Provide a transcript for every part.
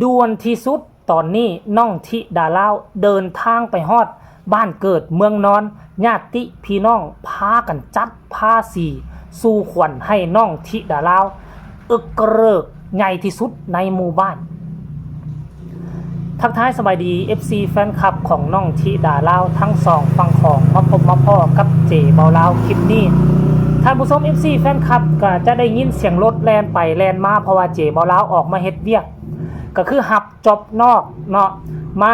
ด่วนที่สุดตอนนี้น้องธิดาลาวเดินทางไปฮอดบ้านเกิดเมืองนอนญาติพี่น้องพากันจัดผ้าสีสู่ขวัญให้น้องธิดาลาวอึกกระเริกใหญ่ที่สุดในหมู่บ้านทักทายสบายดี FC แฟนคลับของน้องธิดาลาวทั้งสองฝั่งของมาพบมาพ่อกับเจเบาลาวคลิปนี้ท่านผู้ชม FC แฟนคลับก็จะได้ยินเสียงรถแล่นไปแล่นมาเพราะว่าเจเบาลาวออกมาเฮ็ดเวียกก็คือหับจอบนอกเนาะมา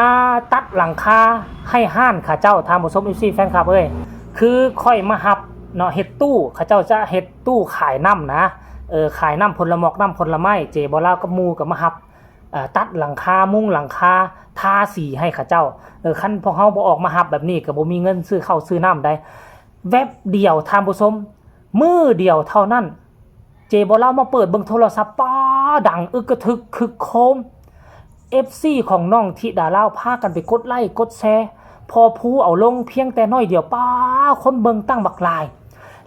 ตัดหลังคาให้ห้านข้าเจ้าท่านผู้ชม FC แฟนคลับเอ้ยคือค่อยมาหับเนาะเฮ็ดตู้ข้าเจ้าจะเฮ็ดตู้ขายน้ำนะขายน้ำผลหมอกน้ำผลไม้เจเบาลาวกับหมู่ก็มาหับตัดหลังคามุ้งหลังคาทาสีให้ข้าเจ้าคันพวกเฮาบ่ออกมาหับแบบนี้ก็บ่มีเงินซื้อข้าวซื้อน้ำได้แวบเดียวท่านผู้ชมมือเดียวเท่านั้นเจบ่เล่ามาเปิดเบิ่งโทรศัพท์ป้าดังอึกกระทึกคึกโคม FC ของน้องธิดาลาวพากันไปกดไลค์กดแชร์พอผู้เอาลงเพียงแต่น้อยเดียวป้าคนเบิ่งตั้งบักหลาย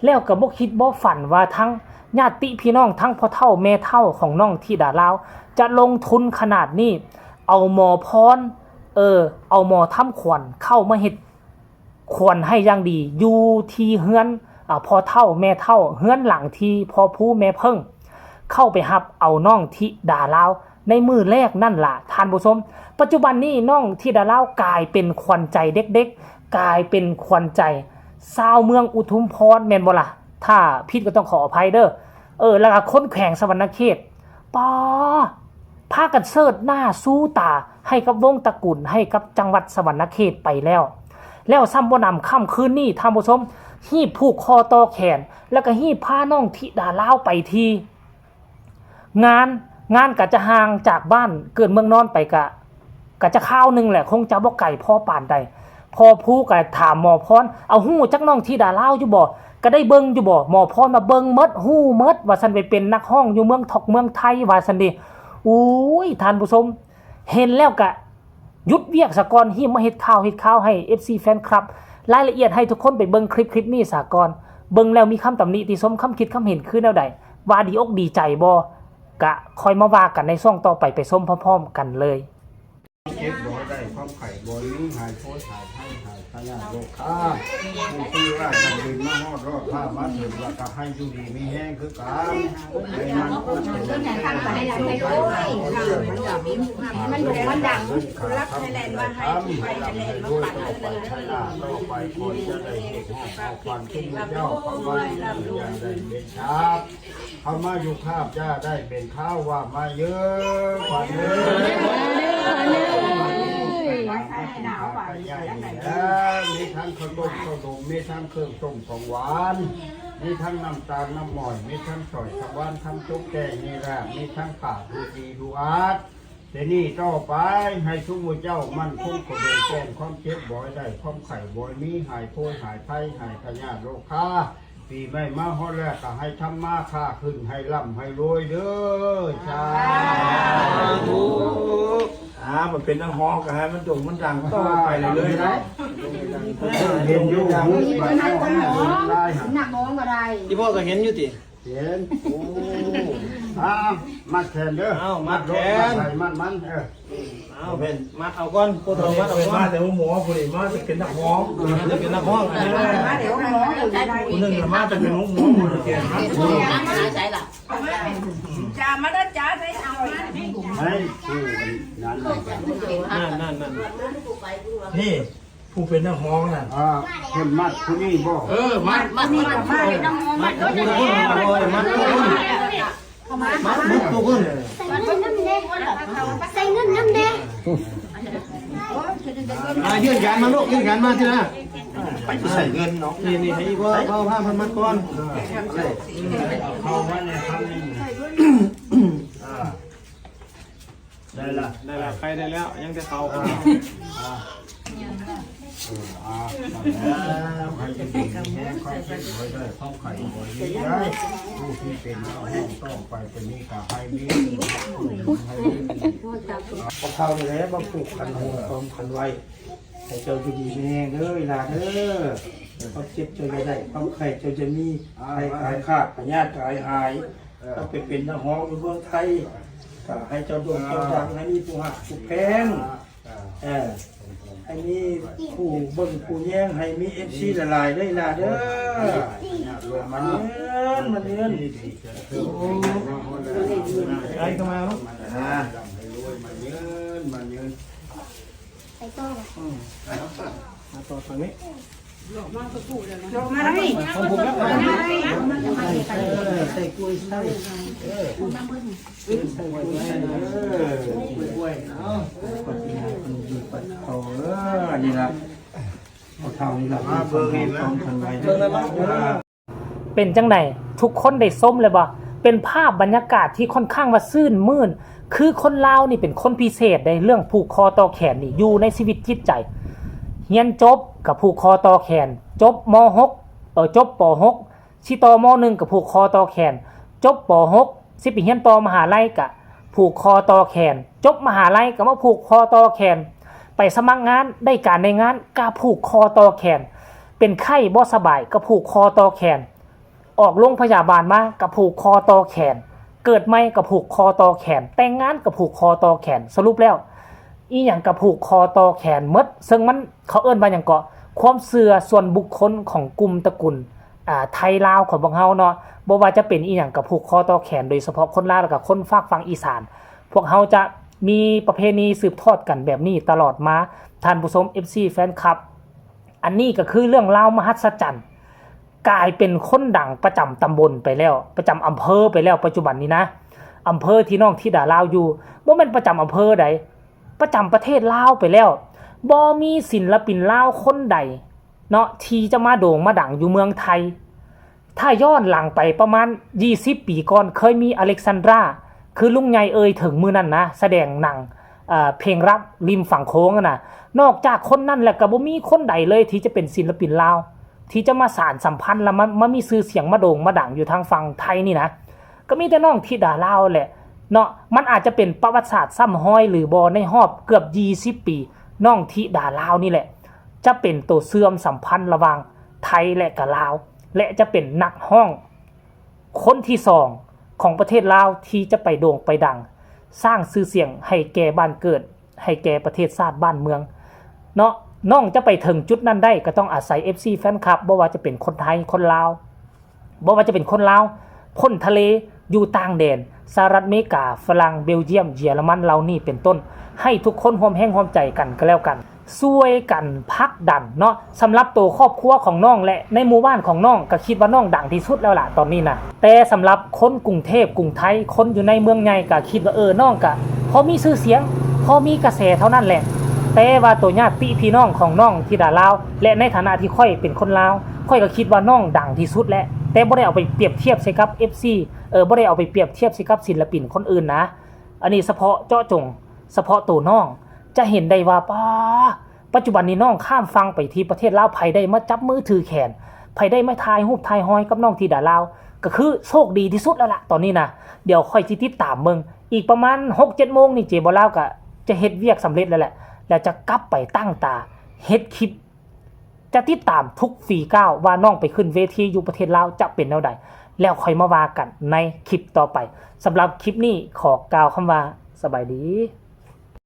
แล้วก็บ่คิดบ่ฝันว่าทั้งญาติพี่น้องทั้งพ่อเฒ่าแม่เฒ่าของน้องธิดาลาวจะลงทุนขนาดนี้เอาหมอพรเอาหมอทำขวัญเข้ามาเฮ็ดขวัญให้อย่างดีอยู่ที่เฮือนพ่อเฒ่าแม่เฒ่าเฮือนหลังที่พ่อผู้แม่เพิ่งเข้าไปรับเอาน้องธิดาลาวในมือแรกนั่นล่ะท่านผู้ชมปัจจุบันนี้น้องธิดาลาวกลายเป็นขวัญใจเด็กๆกลายเป็นขวัญใจชาวเมืองอุทุมพรแม่นบ่ล่ะถ้าผิดก็ต้องขออภัยเด้อแล้วก็คนแขวงสวรรณเขตป้าพากันเสิร์ชหน้าสู้ตาให้กับวงตระกูลให้กับจังหวัดสวรรณเขตไปแล้วซ้ำบ่นำค่ำคืนนี้ท่านผู้ชมฮีบผูกคอต่อแขนแล้วก็ฮีบพาน้องธิดาลาวไปทีงานก็จะห่างจากบ้านเกิดเมืองนอนไปก็จะข้าวนึงแหละคงจะบ่ไก่พ่อปานใดพอผู้ก็ถามหมอพรเอาฮู้จักน้องธิดาลาวอยู่บ่ก็ได้เบิ่งอยู่บ่หมอพรมาเบิ่งหมดฮู้หมดว่าซั่นไปเป็นนักร้องอยู่เมืองทอกเมืองไทยว่าซั่นเด้อุ้ยท่านผู้ชมเห็นแล้วก็หยุดเวียกซะก่อนหิมาเฮ็ดข่าวให้ FC แฟนคลับรายละเอียดให้ทุกคนไปเบิ่งคลิปนี้ซะก่อนเบิ่งแล้วมีคำตำหนิติชมคำคิดคำเห็นคือแนวใดว่าดีอกดีใจบ่ก็ค่อยมาว่ากันในช่วงต่อไปชมพร้อมๆกันเลยเก็บบ่ได้ความไข่บ่นี้หายโพสหายให้หายพยาโรคข้าผู้ที่ว่าจะบินมาฮอดรอดผ้ามาถึงว่าก็ให้อยู่ดีมีแห้งคือกันให้มันโคตรมันดังรับไทยแลนด์มาให้ไปไทยแลนด์มาปัดเลยต่อไปคนจะได้เด็กห้องความทุ่มเจ้าเขามาอยู่อย่างได้เป็นชาบเขามาอยู่ข้าบจ้าได้เป็นข้าวว่ามาเยอะกว่าเยอะมีทั้งขนมมีทั้งเครื่องต้มของหวานมีทั้งน้ำตาลน้ำหม่อยมีทั้งสอยขวานทั้งจุกแกงนี่แหละมีทั้งผ่าดูดีดูอาร์ตเดี๋ยวนี้ต่อไปให้ทุกมือเจ้ามันคงกระโดดแกงความเจ็บบ่อยได้ความไข่บ่อยมีหายโพยหายไข้หายพยาธิโรคค้าปีไม่มาฮอดแล้วก็ให้ทำมาค้าขึ้นให้ร่ำให้รวยเด้อชามันเป็นนักฮ้องกันฮะมันจงมันดังต่อไปเลยนะเห็นอยู่หนักมองก็ได้ที่พ่อก็เห็นอยู่ติเห็นโอ้มัดแขนเด้อมัดแขนมันเป็นมัดเอาก้อนโคตรมัดเอาก้อนแต่ว่าหมอคนนี้มาจะเป็นนักฮ้องจะเป็นนักฮ้องเดี๋ยวหมอคนหนึ่งมาจะเป็นหมอคนแก่ครับจ่ามาแล้วจ่าใส่เอาให้นั่นนี่ผู้เป็นนักฮ้องน่ะเห็นมัดผู้นี้บ่มัดนี่กับมาเลยน้องมัดผู้คนมัดผู้คนใส่เงินน้ำแดงยื่นการมาลูกยื่นการมาที่นะไปใส่เงินเนาะนี่ให้พ่อเอาผ้าพันมัดก่อนเข้ามาในคำนี้ได้ละใครได้แล้วยังจะเขาให้ดีแค่ค่อยเป็นไว้ได้ข้าวไข่บ่อยได้ผู้ที่เป็นเอาห้องต้องไปเป็นนี้ก็ให้ดีพอเข้าไปแล้วมาปลูกขันหัวพร้อมขันไว้ให้เจ้าอยู่ดีแน่เลยล่ะเด้อเขาเจ็บเจ้าจะได้เขาไข่เจ้าจะมีไข่ขายขาดพญาติขายหายเขาไปเป็นนักฮ้องอยู่เมืองไทยท ก็ให้เจ้าดวงเจ้าดังให้มีผู้หักผู้แพงให้มีผู้เบิ่งผู้แย่งให้มี FC ละลายเด้อล่ะเด้อมันเงินใครเข้ามาลูกมันเงินมาต่อฝั่งนี้ ลงมาแล้วนี่ ของผมแล้วใส่กล้วยใส่กล้วยเอาปฏิหารคนดีปัดเขานี่ละเอาเท่านี้ละมาเบิ่งนี่ละเบิ่งแล้ว เป็นจังไดทุกคนได้ส้มเลยบ่เป็นภาพบรรยากาศที่ค่อนข้างว่าซื่นมื่นคือคนลาวนี่เป็นคนพิเศษในเรื่องผูกคอต่อแขนนี่อยู่ในชีวิตจิตใจเรียนจบกับผูกคอต่อแขนจบม.6 จบป.6 สิต่อม.1 กับผูกคอต่อแขนจบป.6 สิไปเรียนต่อมหาลัยก็ผูกคอต่อแขนจบมหาลัยก็มาผูกคอต่อแขนไปสมัครงานได้การในงานก็ผูกคอต่อแขนเป็นไข้บ่สบายก็ผูกคอต่อแขนออกโรงพยาบาลมาก็ผูกคอต่อแขนเกิดใหม่ก็ผูกคอต่อแขนแต่งงานก็ผูกคอต่อแขนสรุปแล้วอีหยังก็ผูกคอต่อแขนหมดซึ่งมันเขาเอิ้นว่าหยังก็ความเชื่อส่วนบุคคลของกลุ่มตระกูลไทยลาวของพวกเฮาเนาะบ่ว่าจะเป็นอีหยังก็ผูกคอต่อแขนโดยเฉพาะคนลาวแล้วก็คนภาคฝั่งอีสานพวกเฮาจะมีประเพณีสืบทอดกันแบบนี้ตลอดมาท่านผู้ชม FC แฟนคลับอันนี้ก็คือเรื่องราวมหัศจรรย์กลายเป็นคนดังประจำตำบลไปแล้วประจำอำเภอไปแล้วปัจจุบันนี้นะอำเภอที่น้องธิดาลาวอยู่บ่แม่นประจำอำเภอใดประจำประเทศลาวไปแล้วบ่มีศิลปินลาวคนใดเนาะที่จะมาโด่งมาดังอยู่เมืองไทยถ้าย้อนหลังไปประมาณ20ปีก่อนเคยมีอเล็กซานดราคือลุงใหญ่เอ่ยถึงมื้อนั้นนะแสดงหนังเพลงรักริมฝั่งโค้งน่ะนอกจากคนนั้นแล้วก็บ่มีคนใดเลยที่จะเป็นศิลปินลาวที่จะมาสานสัมพันธ์แล้วมามีชื่อเสียงมาโด่งมาดังอยู่ทางฝั่งไทยนี่นะก็มีแต่น้องธิดาลาวแหละเนาะมันอาจจะเป็นประวัติศาสตร์ซ้ำห้อยหรือบ่ในรอบเกือบ20ปีน้องธิดาลาวนี่แหละจะเป็นตัวเสื่อมสัมพันธ์ระหว่างไทยและกับลาวและจะเป็นนักร้องคนที่2ของประเทศลาวที่จะไปโด่งไปดังสร้างชื่อเสียงให้แก่บ้านเกิดให้แก่ประเทศชาติบ้านเมืองเนาะน้องจะไปถึงจุดนั้นได้ก็ต้องอาศัย FC แฟนคลับบ่ว่าจะเป็นคนไทยคนลาวบ่ว่าจะเป็นคนลาวคนทะเลอยู่ต่างแดนสหรัฐอเมริกาฝรั่งเบลเยียมเยอรมันเหล่านี้เป็นต้นให้ทุกคนร่วมแรงร่วมใจกันก็แล้วกันช่วยกันพักดันเนาะสำหรับตัวครอบครัวของน้องและในหมู่บ้านของน้องก็คิดว่าน้องดังที่สุดแล้วล่ะตอนนี้นะแต่สำหรับคนกรุงเทพกรุงไทยคนอยู่ในเมืองใหญ่ก็คิดว่าน้องก็พอมีชื่อเสียงพอมีกระแสเท่านั้นแหละแต่ว่าตัวญาติพี่น้องของน้องธิดาลาวและในฐานะที่ค่อยเป็นคนลาวค่อยก็คิดว่าน้องดังที่สุดแล้วแต่บ่ได้เอาไปเปรียบเทียบใส่กับ FC บ่ได้เอาไปเปรียบเทียบใส่กับศิลปินคนอื่นนะอันนี้เฉพาะเจาะจงเฉพาะตัวน้องจะเห็นได้ว่าปัจจุบันนี้น้องข้ามฟังไปที่ประเทศลาวไผได้มาจับมือถือแขนไผได้มาถ่ายรูปถ่ายห้อยกับน้องธิดาลาวก็คือโชคดีที่สุดแล้วล่ะตอนนี้นะเดี๋ยวค่อยสิติดตามมึงอีกประมาณ 6-7 โมงนี่เจบ่ลาวก็จะเฮ็ดเวียกสำเร็จแล้วแหละแล้วจะกลับไปตั้งตาเฮ็ดคลิปจะติดตามทุกฝีก้าวว่าน้องไปขึ้นเวทีอยู่ประเทศลาวจะเป็นแนวใดแล้วค่อยมาว่ากันในคลิปต่อไปสำหรับคลิปนี้ขอกล่าวคำว่าสบายดี